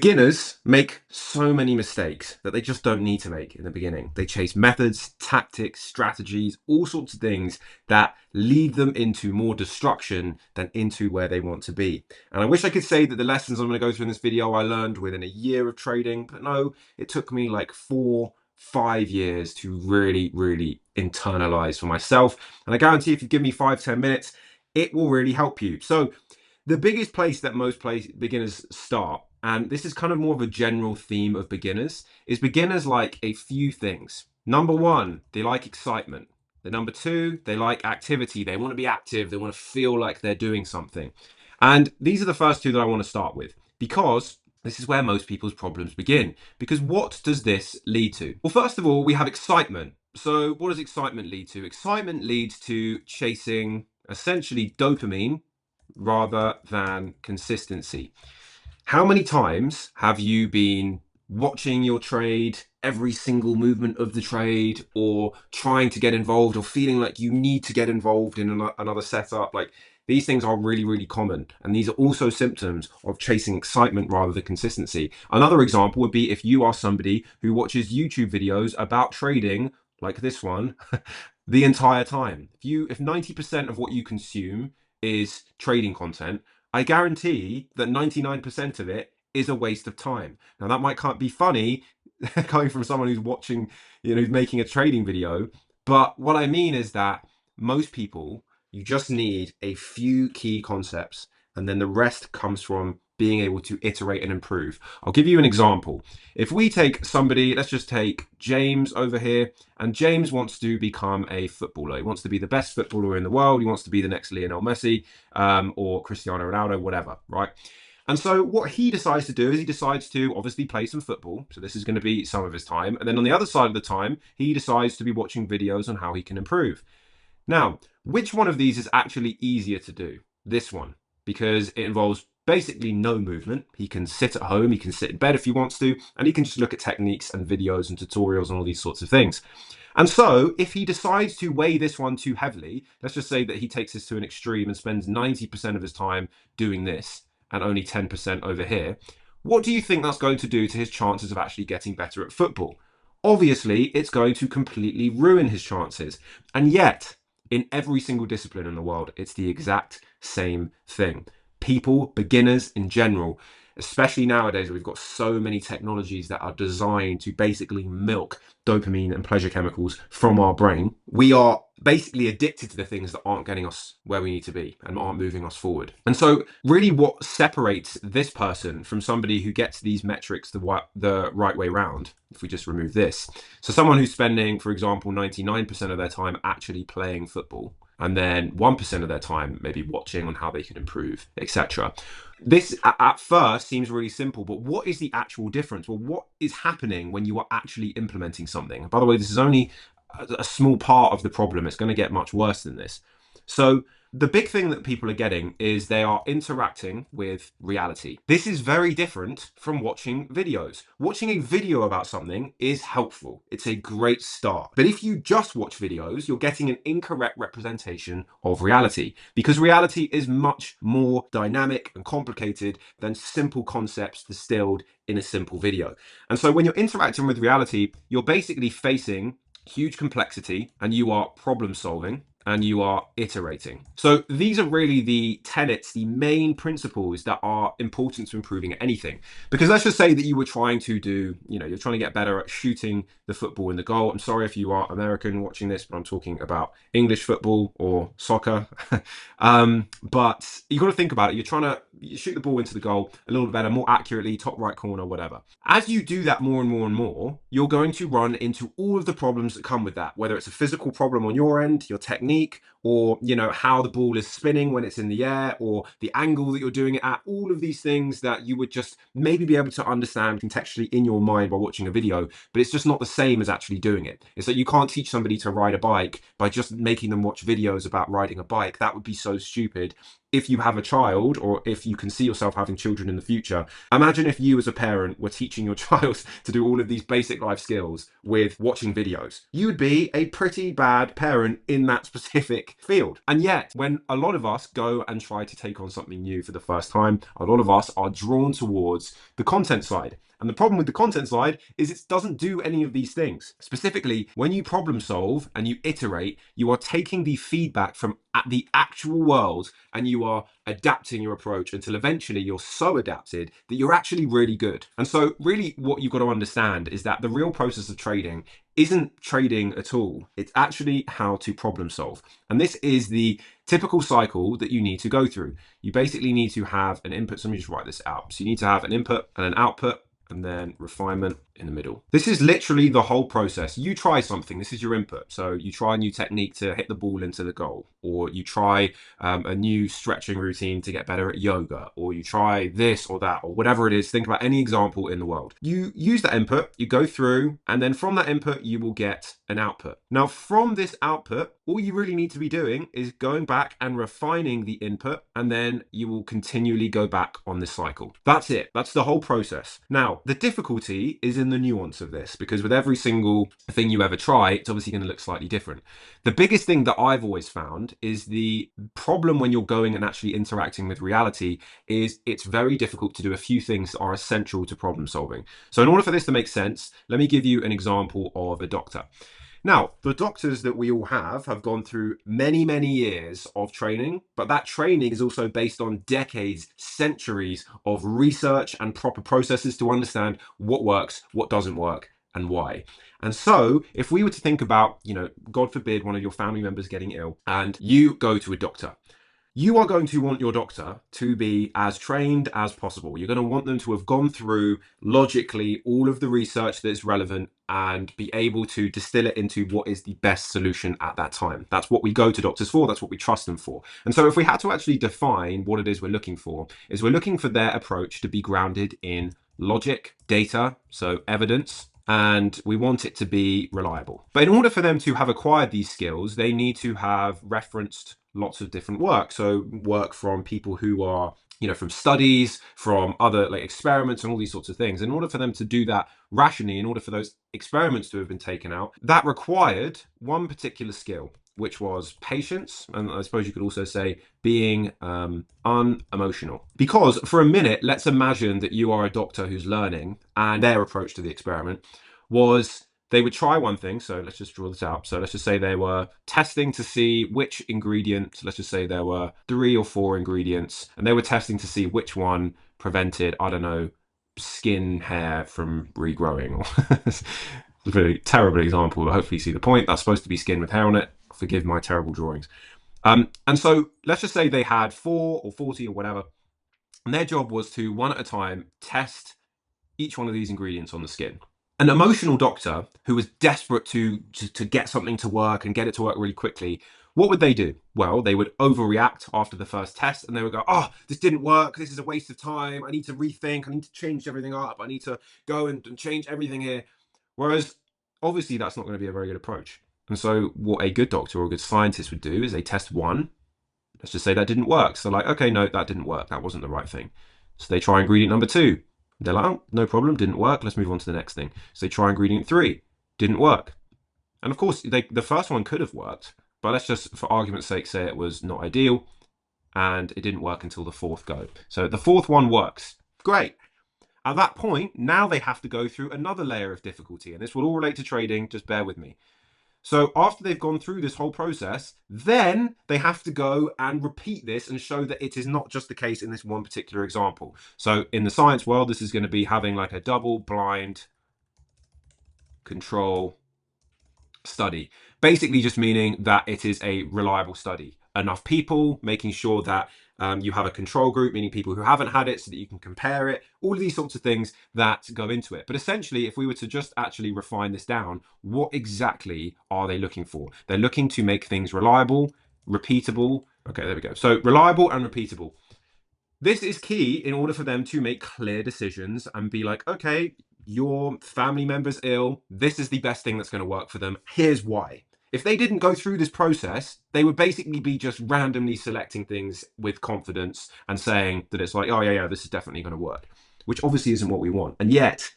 Beginners make so many mistakes that they just don't need to make in the beginning. They chase methods, tactics, strategies, all sorts of things that lead them into more destruction than into where they want to be. And I wish I could say that the lessons I'm going to go through in this video I learned within a year of trading, but no, it took me like 4-5 years to really internalize for myself. And I guarantee if you give me 5-10 minutes, it will really help you. So the biggest place that most beginners start, and this is kind of more of a general theme of beginners, is beginners like a few things. Number one, they like excitement. The number two, they like activity. They want to be active. They want to feel like they're doing something. And these are the first two that I want to start with, because this is where most people's problems begin. Because what does this lead to? Well, first of all, we have excitement. So what does excitement lead to? Excitement leads to chasing essentially dopamine rather than consistency. How many times have you been watching your trade, every single movement of the trade, or trying to get involved, or feeling like you need to get involved in another setup? Like, these things are really common, and these are also symptoms of chasing excitement rather than consistency. Another example would be if you are somebody who watches YouTube videos about trading, like this one, the entire time. If 90% of what you consume is trading content, I guarantee that 99% of it is a waste of time. Now, that might can't be funny coming from someone who's watching, who's making a trading video, but what I mean is that most people, you just need a few key concepts, and then the rest comes from being able to iterate and improve. I'll give you an example. If we take somebody, let's just take James over here, and James wants to become a footballer. He wants to be the best footballer in the world. He wants to be the next Lionel Messi or Cristiano Ronaldo, whatever, right? And so what he decides to do is he decides to obviously play some football. So this is going to be some of his time. And then on the other side of the time, he decides to be watching videos on how he can improve. Now, which one of these is actually easier to do? This one, because it involves basically no movement. He can sit at home, he can sit in bed if he wants to, and he can just look at techniques and videos and tutorials and all these sorts of things. And so if he decides to weigh this one too heavily, let's just say that he takes this to an extreme and spends 90% of his time doing this and only 10% over here, what do you think that's going to do to his chances of actually getting better at football? Obviously, it's going to completely ruin his chances. And yet, in every single discipline in the world, it's the exact same thing. People, beginners in general, especially nowadays where we've got so many technologies that are designed to basically milk dopamine and pleasure chemicals from our brain, we are basically addicted to the things that aren't getting us where we need to be and aren't moving us forward. And so really what separates this person from somebody who gets these metrics the right way round, if we just remove this, so someone who's spending, for example, 99% of their time actually playing football, and then 1% of their time maybe watching on how they can improve, etc. This at first seems really simple, but what is the actual difference? Well, what is happening when you are actually implementing something? By the way, this is only a small part of the problem. It's going to get much worse than this. So the big thing that people are getting is they are interacting with reality. This is very different from watching videos. Watching a video about something is helpful. It's a great start. But if you just watch videos, you're getting an incorrect representation of reality, because reality is much more dynamic and complicated than simple concepts distilled in a simple video. And so when you're interacting with reality, you're basically facing huge complexity, and you are problem solving, and you are iterating. So these are really the tenets, the main principles that are important to improving at anything. Because let's just say that you were trying to do, you're trying to get better at shooting the football in the goal. I'm sorry if you are American watching this, but I'm talking about English football or soccer. But you've got to think about it. You're trying to shoot the ball into the goal a little bit better, more accurately, top right corner, whatever. As you do that more and more, you're going to run into all of the problems that come with that, whether it's a physical problem on your end, your technique, or how the ball is spinning when it's in the air, or the angle that you're doing it at. All of these things that you would just maybe be able to understand contextually in your mind by watching a video, but it's just not the same as actually doing it. It's that you can't teach somebody to ride a bike by just making them watch videos about riding a bike. That would be so stupid. If you have a child, or if you can see yourself having children in the future, imagine if you as a parent were teaching your child to do all of these basic life skills with watching videos. You would be a pretty bad parent in that specific academic field. And yet, when a lot of us go and try to take on something new for the first time, a lot of us are drawn towards the content side. And the problem with the content side is it doesn't do any of these things. Specifically, when you problem solve and you iterate, you are taking the feedback from the actual world and you are adapting your approach until eventually you're so adapted that you're actually really good. And so really what you've got to understand is that the real process of trading isn't trading at all. It's actually how to problem solve. And this is the typical cycle that you need to go through. You basically need to have an input. So let me just write this out. So you need to have an input and an output, and then refinement in the middle. This is literally the whole process. You try something, this is your input. So you try a new technique to hit the ball into the goal, or you try a new stretching routine to get better at yoga, or you try this or that, or whatever it is. Think about any example in the world. You use that input, you go through, and then from that input, you will get an output. Now, from this output, all you really need to be doing is going back and refining the input, and then you will continually go back on this cycle. That's it. That's the whole process. Now, the difficulty is in the nuance of this, because with every single thing you ever try, it's obviously going to look slightly different. The biggest thing that I've always found is the problem when you're going and actually interacting with reality is it's very difficult to do a few things that are essential to problem solving. So in order for this to make sense, let me give you an example of a doctor. Now, the doctors that we all have gone through many, many years of training, but that training is also based on decades, centuries of research and proper processes to understand what works, what doesn't work, and why. And so if we were to think about, God forbid, one of your family members getting ill and you go to a doctor, you are going to want your doctor to be as trained as possible. You're going to want them to have gone through logically all of the research that is relevant and be able to distill it into what is the best solution at that time. That's what we go to doctors for. That's what we trust them for. And so if we had to actually define what it is we're looking for, is we're looking for their approach to be grounded in logic, data, so evidence, and we want it to be reliable. But in order for them to have acquired these skills, they need to have referenced lots of different work. So work from people who are, from studies, from other like experiments and all these sorts of things. In order for them to do that rationally, in order for those experiments to have been taken out, that required one particular skill, which was patience. And I suppose you could also say being unemotional. Because for a minute, let's imagine that you are a doctor who's learning and their approach to the experiment was they would try one thing. So let's just draw this out. So let's just say they were testing to see which ingredient, let's just say there were 3 or 4 ingredients, and they were testing to see which one prevented, I don't know, skin hair from regrowing. It's a very terrible example, but hopefully you see the point. That's supposed to be skin with hair on it. Forgive my terrible drawings. And so let's just say they had 4 or 40 or whatever, and their job was to, one at a time, test each one of these ingredients on the skin. An emotional doctor who was desperate to get something to work and get it to work really quickly, what would they do? Well, they would overreact after the first test and they would go, oh, this didn't work. This is a waste of time. I need to rethink. I need to change everything up. I need to go and change everything here. Whereas obviously that's not going to be a very good approach. And so what a good doctor or a good scientist would do is they test one. Let's just say that didn't work. So like, okay, no, that didn't work. That wasn't the right thing. So they try ingredient number 2. They're like, oh, no problem, didn't work. Let's move on to the next thing. So they try ingredient 3, didn't work. And of course, the first one could have worked, but let's just, for argument's sake, say it was not ideal and it didn't work until the 4th go. So the 4th one works. Great. At that point, now they have to go through another layer of difficulty, and this will all relate to trading, just bear with me. So after they've gone through this whole process, then they have to go and repeat this and show that it is not just the case in this one particular example. So in the science world, this is going to be having like a double-blind control study. Basically just meaning that it is a reliable study. Enough people, making sure that you have a control group, meaning people who haven't had it so that you can compare it, all of these sorts of things that go into it. But essentially, if we were to just actually refine this down, what exactly are they looking for? They're looking to make things reliable, repeatable. Okay, there we go. So reliable and repeatable. This is key in order for them to make clear decisions and be like, okay, your family member's ill. This is the best thing that's going to work for them. Here's why. If they didn't go through this process, they would basically be just randomly selecting things with confidence and saying that it's like, oh yeah, this is definitely going to work, which obviously isn't what we want. And yet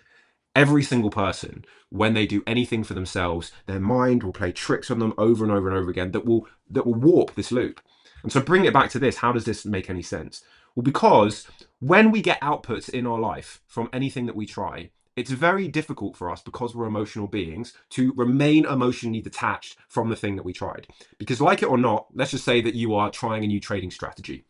Every single person, when they do anything for themselves, their mind will play tricks on them over and over and over again that will warp this loop. And so bring it back to this, how does this make any sense? Well, because when we get outputs in our life from anything that we try, it's very difficult for us, because we're emotional beings, to remain emotionally detached from the thing that we tried. Because, like it or not, let's just say that you are trying a new trading strategy.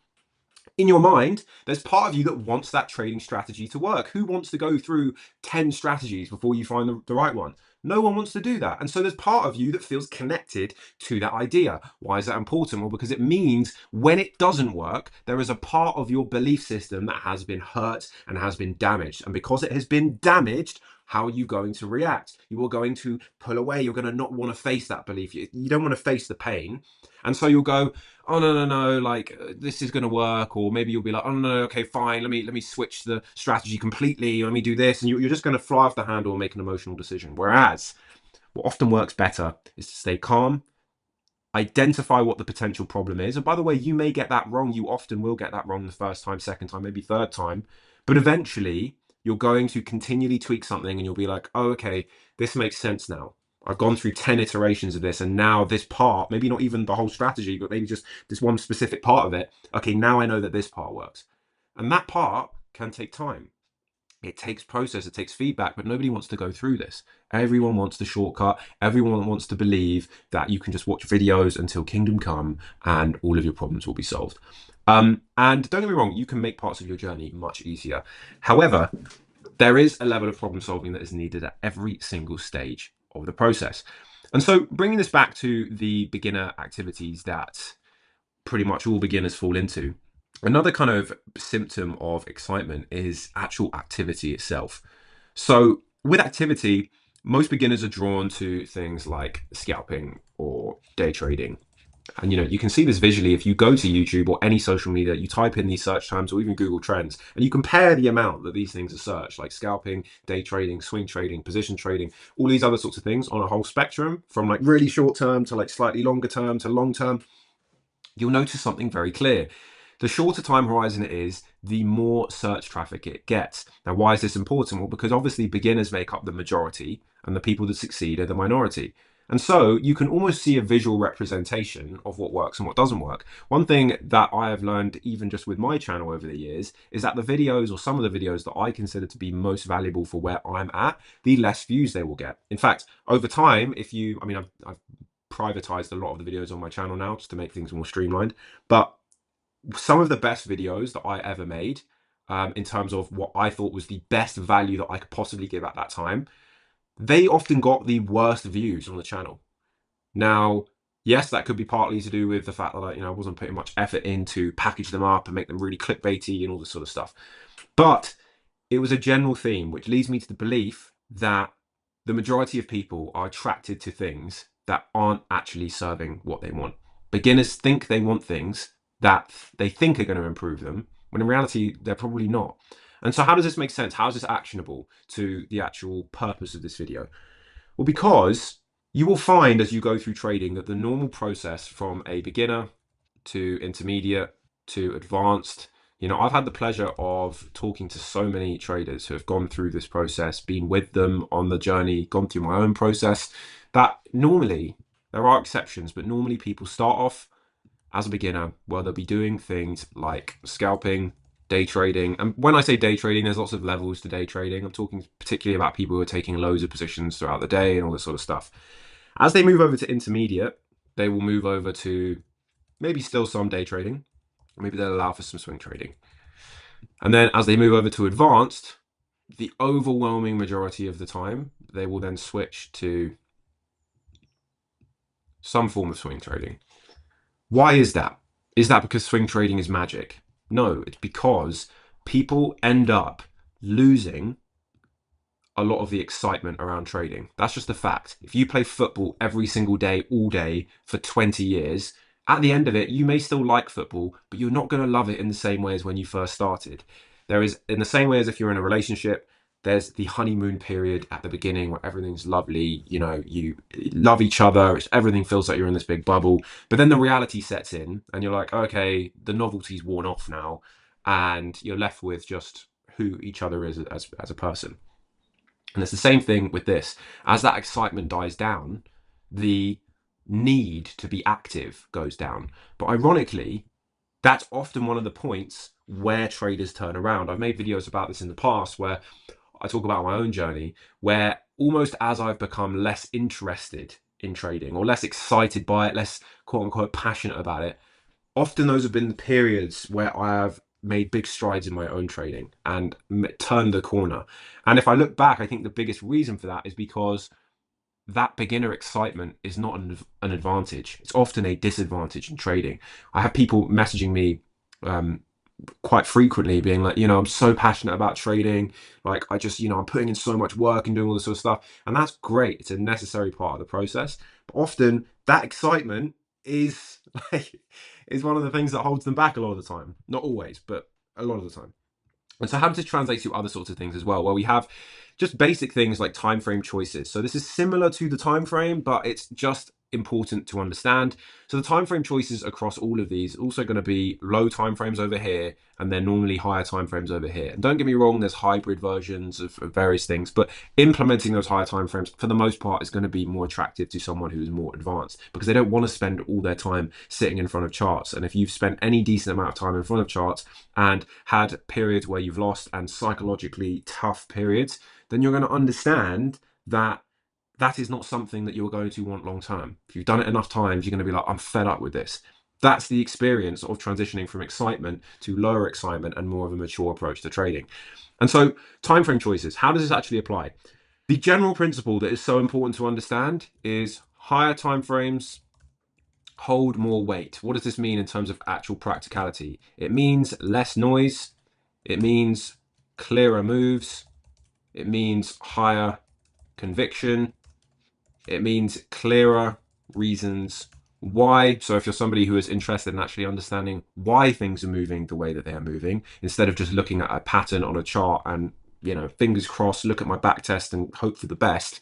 In your mind, there's part of you that wants that trading strategy to work. Who wants to go through 10 strategies before you find the right one? No one wants to do that. And so there's part of you that feels connected to that idea. Why is that important? Well, because it means when it doesn't work, there is a part of your belief system that has been hurt and has been damaged. And because it has been damaged, how are you going to react? You are going to pull away. You're going to not want to face that belief. You don't want to face the pain. And so you'll go, oh no, like this is going to work. Or maybe you'll be like, oh no, okay, fine, let me switch the strategy completely, let me do this, and you're just going to fly off the handle and make an emotional decision. Whereas what often works better is to stay calm, identify what the potential problem is. And by the way, you may get that wrong. You often will get that wrong the first time, second time, maybe third time. But eventually you're going to continually tweak something and you'll be like, oh, okay, this makes sense now. I've gone through 10 iterations of this, and now this part, maybe not even the whole strategy, but maybe just this one specific part of it. Okay, now I know that this part works. And that part can take time. It takes process, it takes feedback, but nobody wants to go through this. Everyone wants the shortcut. Everyone wants to believe that you can just watch videos until kingdom come and all of your problems will be solved. And don't get me wrong, you can make parts of your journey much easier. However, there is a level of problem solving that is needed at every single stage of the process. And so bringing this back to the beginner activities that pretty much all beginners fall into, another kind of symptom of excitement is actual activity itself. So with activity, most beginners are drawn to things like scalping or day trading. And you can see this visually if you go to YouTube or any social media, you type in these search terms or even Google Trends, and you compare the amount that these things are searched, like scalping, day trading, swing trading, position trading, all these other sorts of things on a whole spectrum, from like really short term to like slightly longer term to long term. You'll notice something very clear. The shorter time horizon it is, the more search traffic it gets. Now, why is this important? Well, because obviously beginners make up the majority and the people that succeed are the minority. And so you can almost see a visual representation of what works and what doesn't work. One thing that I have learned, even just with my channel over the years, is that the videos, or some of the videos that I consider to be most valuable for where I'm at, the less views they will get. In fact, over time, I've privatized a lot of the videos on my channel now just to make things more streamlined. But some of the best videos that I ever made, in terms of what I thought was the best value that I could possibly give at that time, they often got the worst views on the channel. Now, yes, that could be partly to do with the fact that I wasn't putting much effort in to package them up and make them really clickbaity and all this sort of stuff. But it was a general theme, which leads me to the belief that the majority of people are attracted to things that aren't actually serving what they want. Beginners think they want things that they think are going to improve them, when in reality, they're probably not. And so how does this make sense? How is this actionable to the actual purpose of this video? Well, because you will find as you go through trading that the normal process from a beginner to intermediate to advanced, I've had the pleasure of talking to so many traders who have gone through this process, been with them on the journey, gone through my own process, that normally, there are exceptions, but normally people start off as a beginner where they'll be doing things like scalping, day trading. And when I say day trading, there's lots of levels to day trading. I'm talking particularly about people who are taking loads of positions throughout the day and all this sort of stuff. As they move over to intermediate, they will move over to maybe still some day trading. Maybe they'll allow for some swing trading. And then as they move over to advanced, the overwhelming majority of the time, they will then switch to some form of swing trading. Why is that? Is that because swing trading is magic? No, it's because people end up losing a lot of the excitement around trading. That's just a fact. If you play football every single day, all day for 20 years, at the end of it, you may still like football, but you're not going to love it in the same way as when you first started. There is, in the same way as if you're in a relationship, there's the honeymoon period at the beginning where everything's lovely, you love each other, everything feels like you're in this big bubble. But then the reality sets in and you're like, okay, the novelty's worn off now, and you're left with just who each other is as a person. And it's the same thing with this. As that excitement dies down, the need to be active goes down. But ironically, that's often one of the points where traders turn around. I've made videos about this in the past where I talk about my own journey, where almost as I've become less interested in trading or less excited by it, less quote unquote passionate about it, often those have been the periods where I have made big strides in my own trading and turned the corner. And if I look back, I think the biggest reason for that is because that beginner excitement is not an advantage. It's often a disadvantage in trading. I have people messaging me um, quite frequently being like, I'm so passionate about trading. Like, I just, I'm putting in so much work and doing all this sort of stuff. And that's great. It's a necessary part of the process. But often that excitement is like, is one of the things that holds them back a lot of the time. Not always, but a lot of the time. And so how does this translate to other sorts of things as well? Well, we have just basic things like time frame choices. So this is similar to the time frame, but it's just important to understand. So the time frame choices across all of these are also going to be low time frames over here, and then normally higher time frames over here. And don't get me wrong, there's hybrid versions of various things, but implementing those higher time frames for the most part is going to be more attractive to someone who is more advanced because they don't want to spend all their time sitting in front of charts. And if you've spent any decent amount of time in front of charts and had periods where you've lost and psychologically tough periods, then you're going to understand that that is not something that you're going to want long term. If you've done it enough times, you're going to be like, I'm fed up with this. That's the experience of transitioning from excitement to lower excitement and more of a mature approach to trading. And so, time frame choices, how does this actually apply? The general principle that is so important to understand is higher time frames hold more weight. What does this mean in terms of actual practicality? It means less noise, it means clearer moves, it means higher conviction, it means clearer reasons why. So if you're somebody who is interested in actually understanding why things are moving the way that they are moving, instead of just looking at a pattern on a chart and, fingers crossed, look at my back test and hope for the best,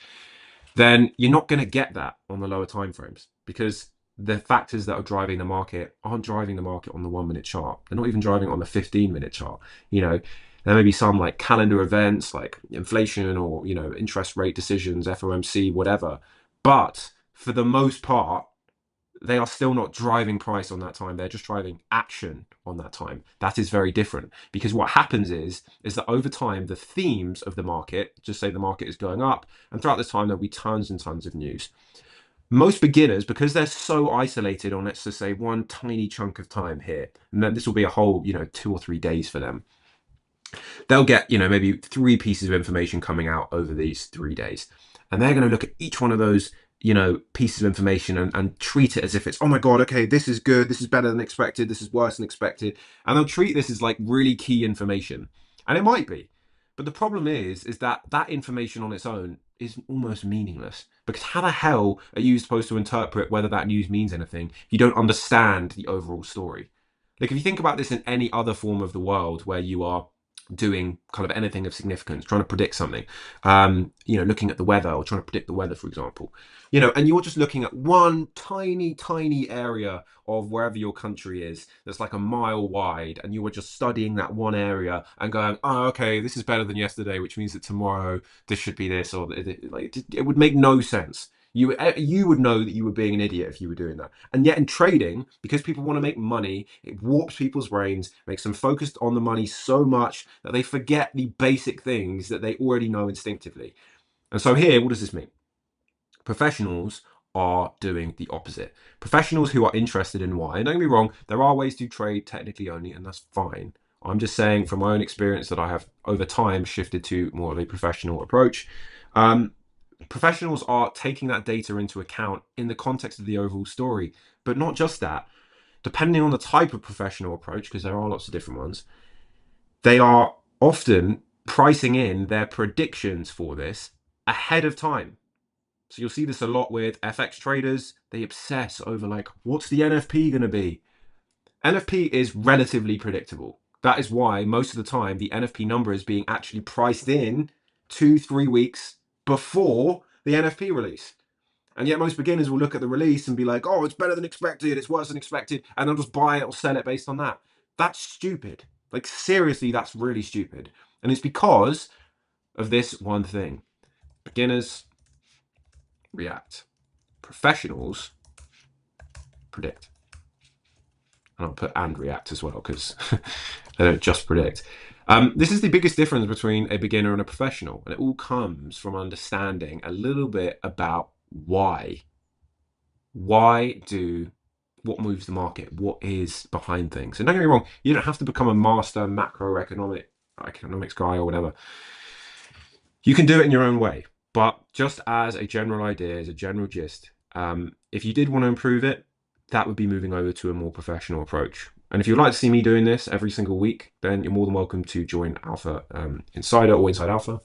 then you're not going to get that on the lower time frames because the factors that are driving the market aren't driving the market on the 1 minute chart. They're not even driving it on the 15-minute chart. There may be some like calendar events like inflation or, interest rate decisions, FOMC, whatever. But for the most part, they are still not driving price on that time. They're just driving action on that time. That is very different because what happens is that over time, the themes of the market, just say the market is going up, and throughout this time, there'll be tons and tons of news. Most beginners, because they're so isolated on, let's just say, one tiny chunk of time here, and then this will be a whole, 2 or 3 days for them. They'll get, maybe 3 pieces of information coming out over these 3 days. And they're going to look at each one of those, pieces of information and treat it as if it's, oh my God, okay, this is good, this is better than expected, this is worse than expected. And they'll treat this as like really key information. And it might be. But the problem is that that information on its own is almost meaningless. Because how the hell are you supposed to interpret whether that news means anything if you don't understand the overall story? Like if you think about this in any other form of the world where you are doing kind of anything of significance, trying to predict something, looking at the weather or trying to predict the weather, for example, and you're just looking at one tiny, tiny area of wherever your country is that's like a mile wide, and you were just studying that one area and going, oh, okay, this is better than yesterday, which means that tomorrow this should be this, or like it would make no sense. You would know that you were being an idiot if you were doing that. And yet in trading, because people want to make money, it warps people's brains, makes them focused on the money so much that they forget the basic things that they already know instinctively. And so here, what does this mean? Professionals are doing the opposite. Professionals who are interested in why, and don't get me wrong, there are ways to trade technically only, and that's fine. I'm just saying from my own experience that I have over time shifted to more of a professional approach. Professionals are taking that data into account in the context of the overall story, but not just that. Depending on the type of professional approach, because there are lots of different ones, they are often pricing in their predictions for this ahead of time. So you'll see this a lot with FX traders. They obsess over like, what's the NFP going to be? NFP is relatively predictable. That is why most of the time the NFP number is being actually priced in 2-3 weeks before the NFP release. And yet most beginners will look at the release and be like, oh, it's better than expected, it's worse than expected, and they'll just buy it or sell it based on that. That's stupid. Like seriously, that's really stupid. And it's because of this one thing. Beginners react. Professionals predict. And I'll put and react as well because they don't just predict. This is the biggest difference between a beginner and a professional. And it all comes from understanding a little bit about why. Why do what moves the market? What is behind things? And don't get me wrong, you don't have to become a master economics guy or whatever. You can do it in your own way. But just as a general idea, as a general gist, if you did want to improve it, that would be moving over to a more professional approach. And if you'd like to see me doing this every single week, then you're more than welcome to join Alpha Insider or Inside Alpha.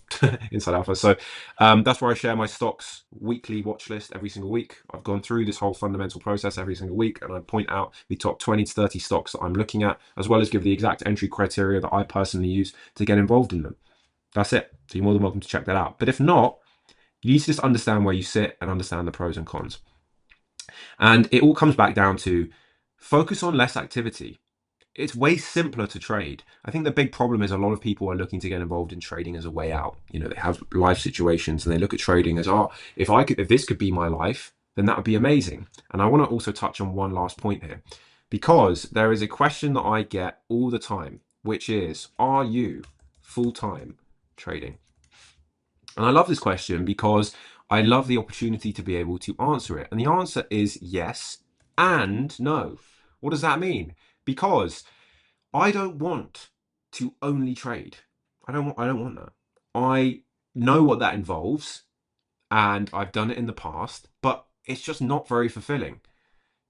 Inside Alpha. So that's where I share my stocks weekly watch list every single week. I've gone through this whole fundamental process every single week, and I point out the top 20 to 30 stocks that I'm looking at, as well as give the exact entry criteria that I personally use to get involved in them. That's it. So you're more than welcome to check that out. But if not, you need to just understand where you sit and understand the pros and cons. And it all comes back down to focus on less activity. It's way simpler to trade. I think the big problem is a lot of people are looking to get involved in trading as a way out. You know, they have life situations and they look at trading as, oh, if this could be my life, then that would be amazing. And I want to also touch on one last point here, because there is a question that I get all the time, which is, are you full-time trading? And I love this question because I love the opportunity to be able to answer it. And the answer is yes and no. What does that mean? Because I don't want to only trade. I don't want that. I know what that involves and I've done it in the past, but it's just not very fulfilling.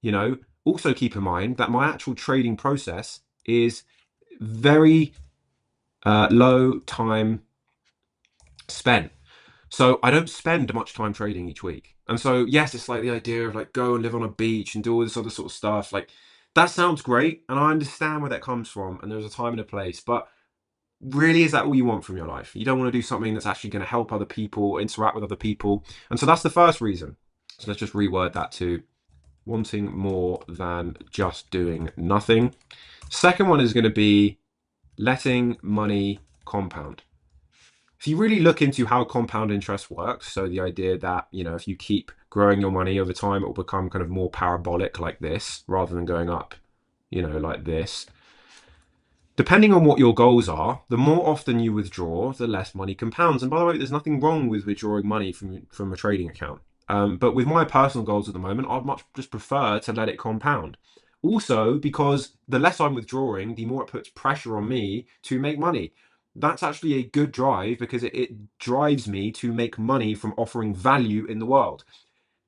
You know, also keep in mind that my actual trading process is very low time spent. So I don't spend much time trading each week. And so, yes, it's like the idea of like go and live on a beach and do all this other sort of stuff. Like that sounds great. And I understand where that comes from. And there's a time and a place. But really, is that all you want from your life? You don't want to do something that's actually going to help other people, interact with other people. And so that's the first reason. So let's just reword that to wanting more than just doing nothing. Second one is going to be letting money compound. If you really look into how compound interest works, so the idea that, you know, if you keep growing your money over time, it will become kind of more parabolic like this, rather than going up, you know, like this. Depending on what your goals are, the more often you withdraw, the less money compounds. And by the way, there's nothing wrong with withdrawing money from a trading account. But with my personal goals at the moment, I'd much just prefer to let it compound. Also, because the less I'm withdrawing, the more it puts pressure on me to make money. That's actually a good drive because it drives me to make money from offering value in the world.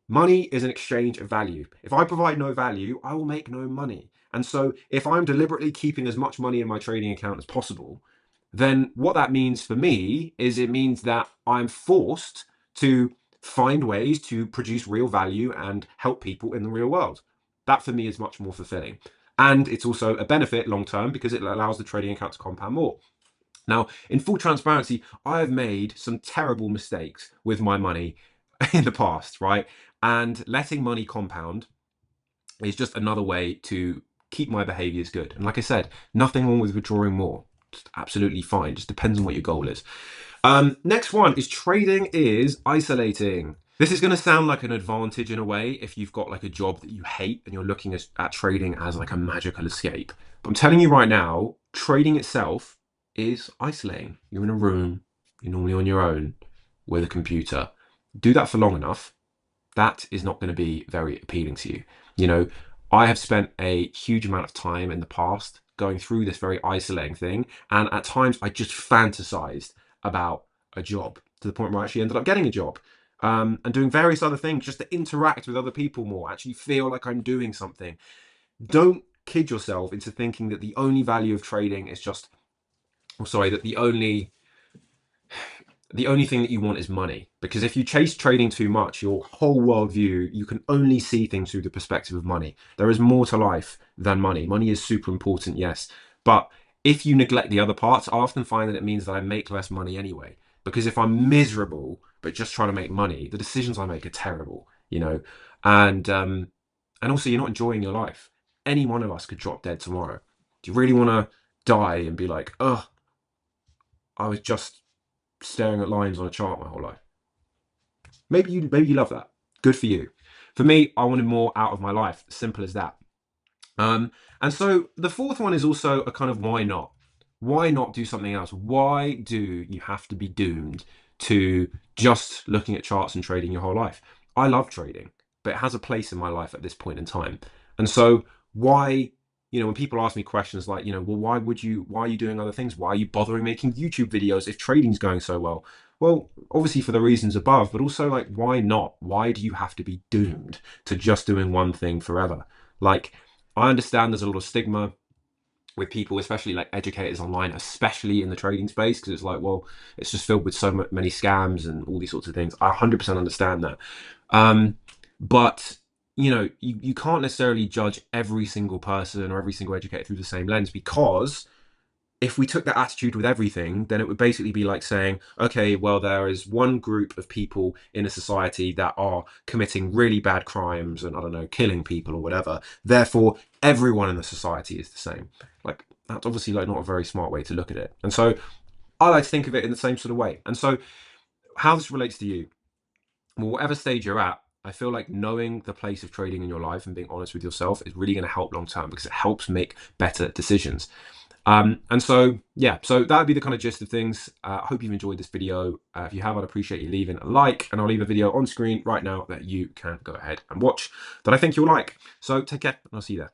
Money is an exchange of value. If I provide no value, I will make no money. And so if I'm deliberately keeping as much money in my trading account as possible, then what that means for me is it means that I'm forced to find ways to produce real value and help people in the real world. That for me is much more fulfilling. And it's also a benefit long term because it allows the trading account to compound more. Now, in full transparency, I have made some terrible mistakes with my money in the past, right? And letting money compound is just another way to keep my behaviors good. And like I said, nothing wrong with withdrawing more. Just absolutely fine. Just depends on what your goal is. Next one is trading is isolating. This is going to sound like an advantage in a way if you've got like a job that you hate and you're looking at trading as like a magical escape. But I'm telling you right now, trading itself is isolating. You're in a room, you're normally on your own with a computer. Do that for long enough, that is not going to be very appealing to you. You know, I have spent a huge amount of time in the past going through this very isolating thing. And at times I just fantasized about a job to the point where I actually ended up getting a job and doing various other things just to interact with other people more, actually feel like I'm doing something. Don't kid yourself into thinking that the only value of trading is just, that the only thing that you want is money. Because if you chase trading too much, your whole worldview, you can only see things through the perspective of money. There is more to life than money. Money is super important, yes. But if you neglect the other parts, I often find that it means that I make less money anyway. Because if I'm miserable, but just trying to make money, the decisions I make are terrible, you know? And also you're not enjoying your life. Any one of us could drop dead tomorrow. Do you really want to die and be like, oh, I was just staring at lines on a chart my whole life? maybe you love that. Good for you. For me, I wanted more out of my life. Simple as that. And so the fourth one is also a kind of why not? Why not do something else? Why do you have to be doomed to just looking at charts and trading your whole life? I love trading, but it has a place in my life at this point in time. And so why, when people ask me questions like, well, why are you doing other things? Why are you bothering making YouTube videos if trading's going so well? Well, obviously for the reasons above, but also like, why not? Why do you have to be doomed to just doing one thing forever? Like, I understand there's a lot of stigma with people, especially like educators online, especially in the trading space, because it's like, well, it's just filled with so many scams and all these sorts of things. I 100% understand that. But you can't necessarily judge every single person or every single educator through the same lens, because if we took that attitude with everything, then it would basically be like saying, okay, well, there is one group of people in a society that are committing really bad crimes and, I don't know, killing people or whatever. Therefore, everyone in the society is the same. Like, that's obviously like not a very smart way to look at it. And so I like to think of it in the same sort of way. And so how this relates to you, well, whatever stage you're at, I feel like knowing the place of trading in your life and being honest with yourself is really going to help long term, because it helps make better decisions. And so, yeah, so that would be the kind of gist of things. I hope you've enjoyed this video. If you have, I'd appreciate you leaving a like, and I'll leave a video on screen right now that you can go ahead and watch that I think you'll like. So take care, and I'll see you there.